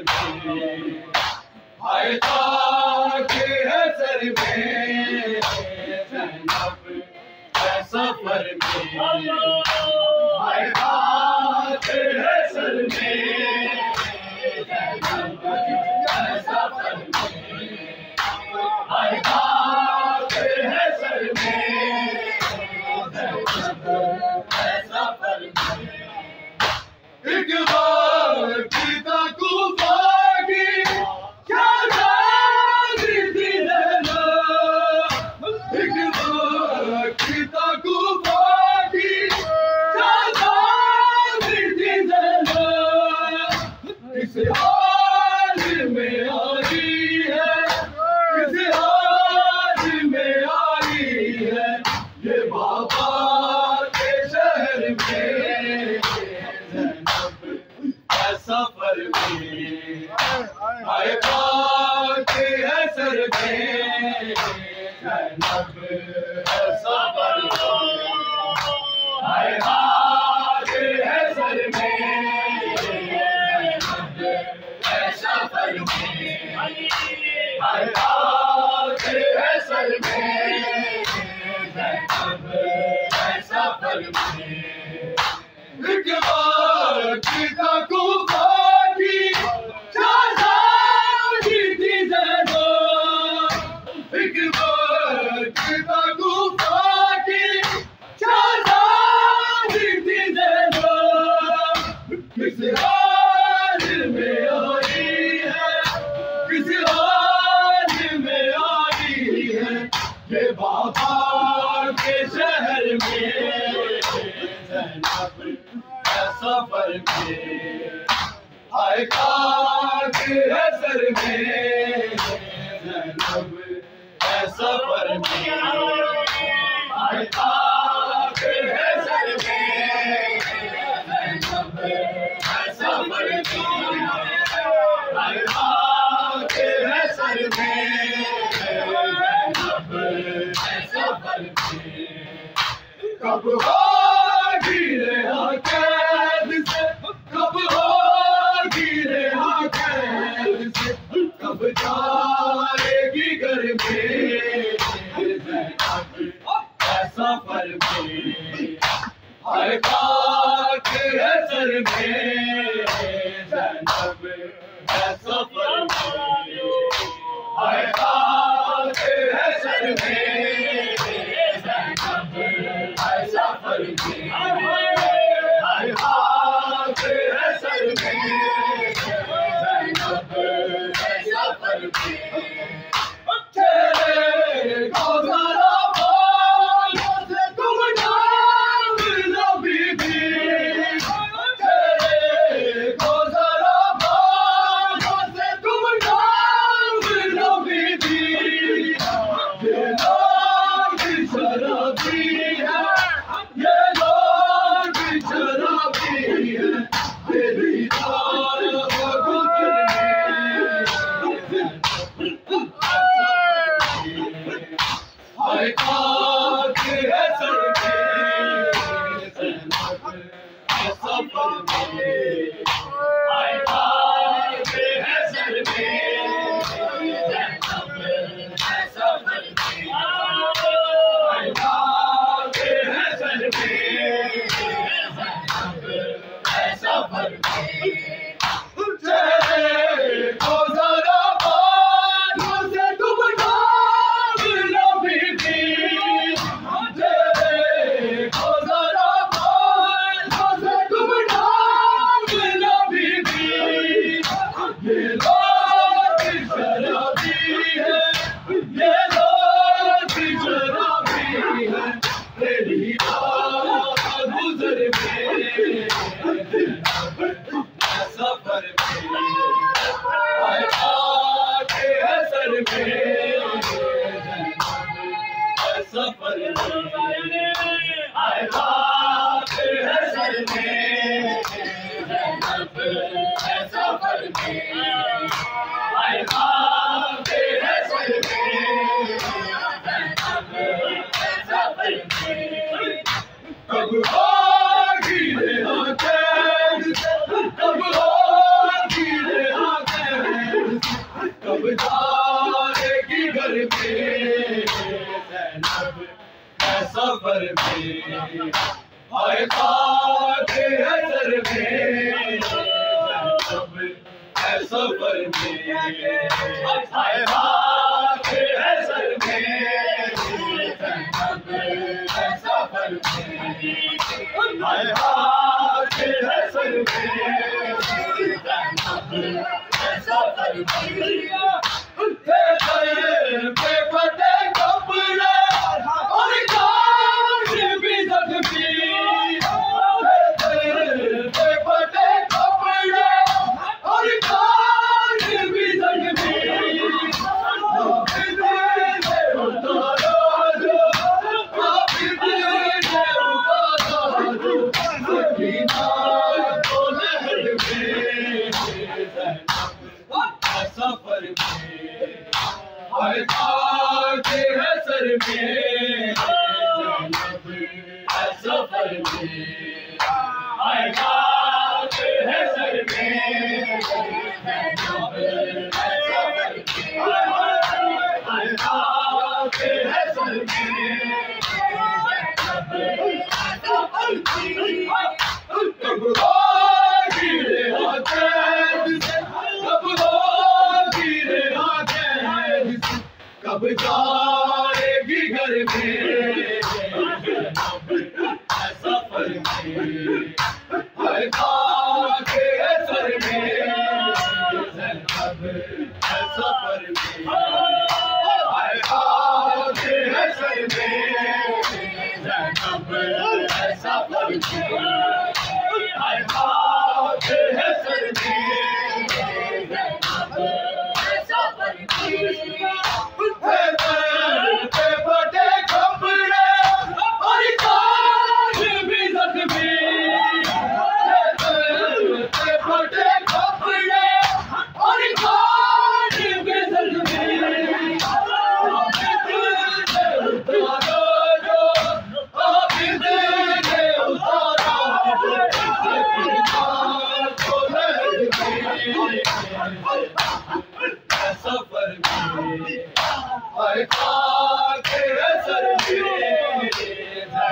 میں ہائے خاک ہے سر میں زینب ہے سفر میں ہائے خاک ہے سر میں زینب ہے سفر میں ہائے خاک ہے سر میں زینب ہے سفر میں ایک بار کی تکوفہ کی شہزادی تھی زینب ایک بار کی تکوفہ کی شہزادی تھی زینب اس حال میں آئی ہے اس حال میں آئی ہے یہ بابا کے شہر میں سفر میں ہائے خاک ہے سر میں زینب ہے سفر میں ہائے خاک ہے سر میں زینب ہے سفر میں ہائے خاک ہے سر میں زینب ہے سفر میں ایک بار کی تکوفہ کی شہزادی تھی زینب ایک بار کی تکوفہ کی شہزادی تھی زینب کس حال میں آئی ہے کس حال میں آئی ہے یہ بابا کے شہر میں زینب سفر میں ہائے خاک ہے سر میں زینب ہے سفر میں ہائے خاک ہے سر میں زینب ہے سفر میں ہائے خاک ہے سر میں زینب ہے سفر میں کب ہوگی رہا قید سے کب ہوگی رہا قید سے کب جائے گی گھر میں زینب ہے سفر میں ہائے خاک ہے سر میں زینب ہے سفر میں ہائے خاک ہے سر میں زینب ہے سفر میں ہائے خاک ہے سر میں زینب ہے سفر میں تیرے گوزارا بانوں سے تم ڈھانپ لو بی بی تیرے گوزارا بانوں سے تم ڈھانپ لو بی بی یہ لوگ شرابی ہے یہ لوگ شرابی ہے تیری راہ گزرنے ہائے خاک ہے سر میں زینب ہے سفر میں ہائے خاک ہے سر میں زینب ہے سفر میں ہائے خاک ہے سر میں زینب ہے سفر میں تیرے گوزارا بانوں سے تم ڈھانپ لو بی بی تیرے گوزارا بانوں سے تم ڈھانپ لو بی بی یہ لوگ شرابی ہے یہ لوگ شرابی ہے تیری راہ گزر میں سفر میں ہائے خاک ہے سر میں سفر میں ہائے خاک ہے سر میں زینب ہے سفر میں ہائے خاک ہے سر میں زینب ہے سفر میں کب ہوگی رہا قید سے کب ہوگی رہا میں ہائے خاک ہے سر میں زینب ہے سفر میں ہائے خاک ہے سر میں زینب ہے سفر میں ہائے خاک ہے سر میں زینب ہے سفر میں کب جائے گی گھر میں سفر میں ہائے خاک ہے سر میں زینب ہے سفر میں ہائے خاک ہے سر میں زینب ہے سفر میں ہائے خاک ہے سر میں زینب ہے سفر میں ہائے خاک ہے سر میں زینب ہے سفر میں ہائے خاک ہے سر میں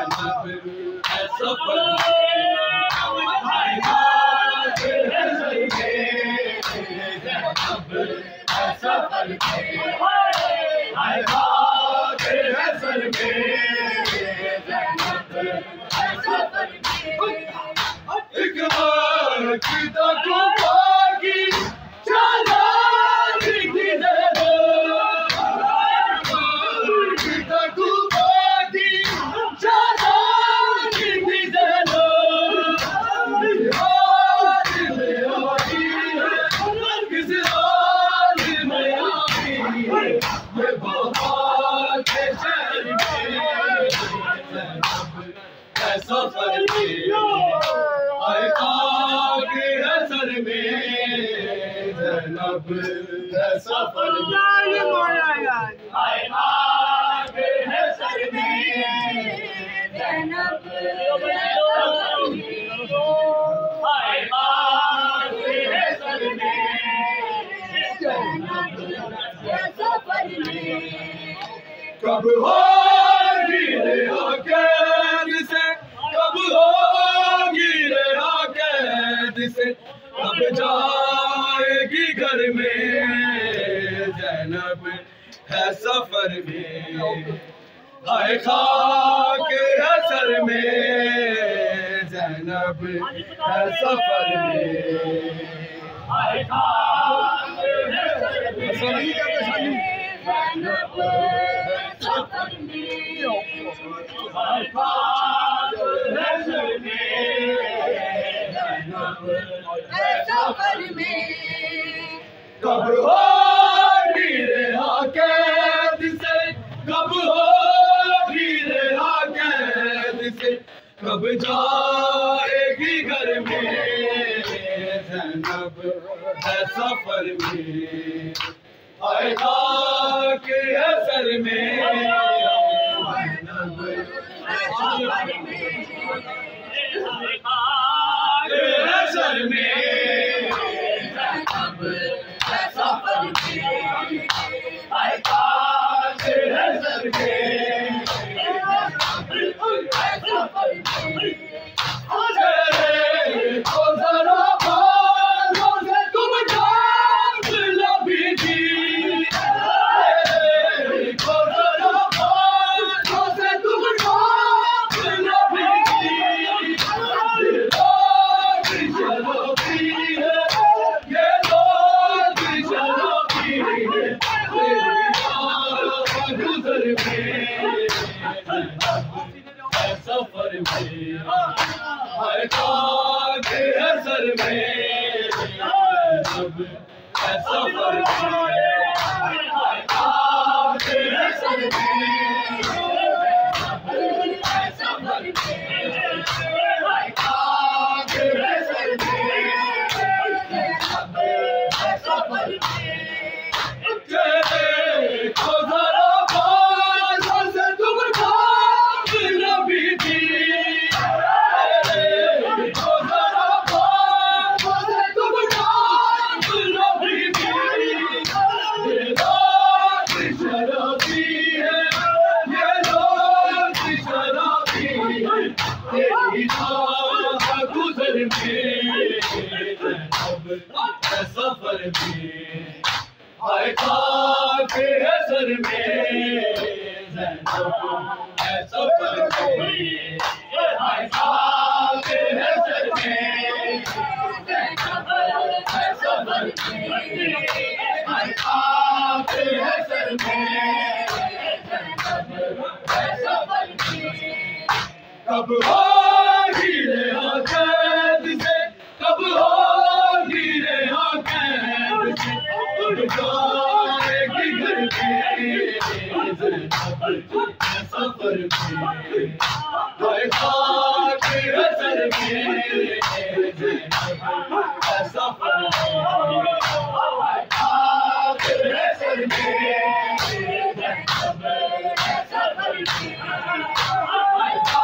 زینب ہے سفر میں ہائے خاک ہے سر میں زینب ہے سفر میں ایک بار کی کی سفر میں ہائے خاک ہے سر میں زینب ہے سفر میں ہائے خاک ہے سر میں زینب ہے سفر میں ہائے خاک ہے سر میں زینب ہے سفر میں کب ہوگی رہا قید سے کب ہوگی رہا قید سے کب جائے گی گھر میں زینب ہے سفر میں ہائے خاک ہے سر میں زینب ہے سفر میں ہائے خاک ہے سر میں زینب ہے سفر میں ہائے خاک ہے سر میں زینب ہے سفر میں کب ہوگی رہا قید سے کب ہوگی رہا قید سے کب جائے گی گھر میں زینب ہے سفر میں ہائے خاک ہے سر میں زینب ہے سفر میں ہائے خاک ہے سر میں زینب ہے سفر میں ہائے خاک ہے سر میں سر میں زینب ہے سفر میں آپ کے سر میں آپ کے سر میں سفر میں آئے خاک ہے سر میں زینب ہے سفر میں آئے خاک ہے سر میں زینب ہے سفر میں آئے خاک ہے سر میں زینب ہے سفر میں کب ہوگی رہا قید سے کب ہوگی رہا قید سے اب جائے گی گھر پہ زینب ہے سفر میں آئے خاک ہے سر میں زینب ہے سفر میں آئے خاک ہے سر میں زینب ہے سفر میں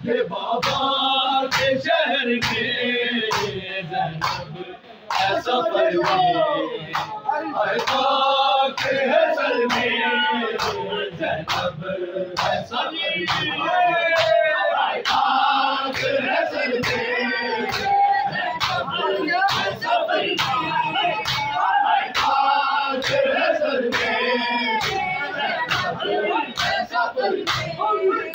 یہ بابا کے شہر کے زینب ہے سفر میں آئے خاک ہے سر میں زینب ہے سفر میں آئے خاک ہے سر میں زینب ہے سفر میں آئے خاک ہے سر میں زینب ہے سفر میں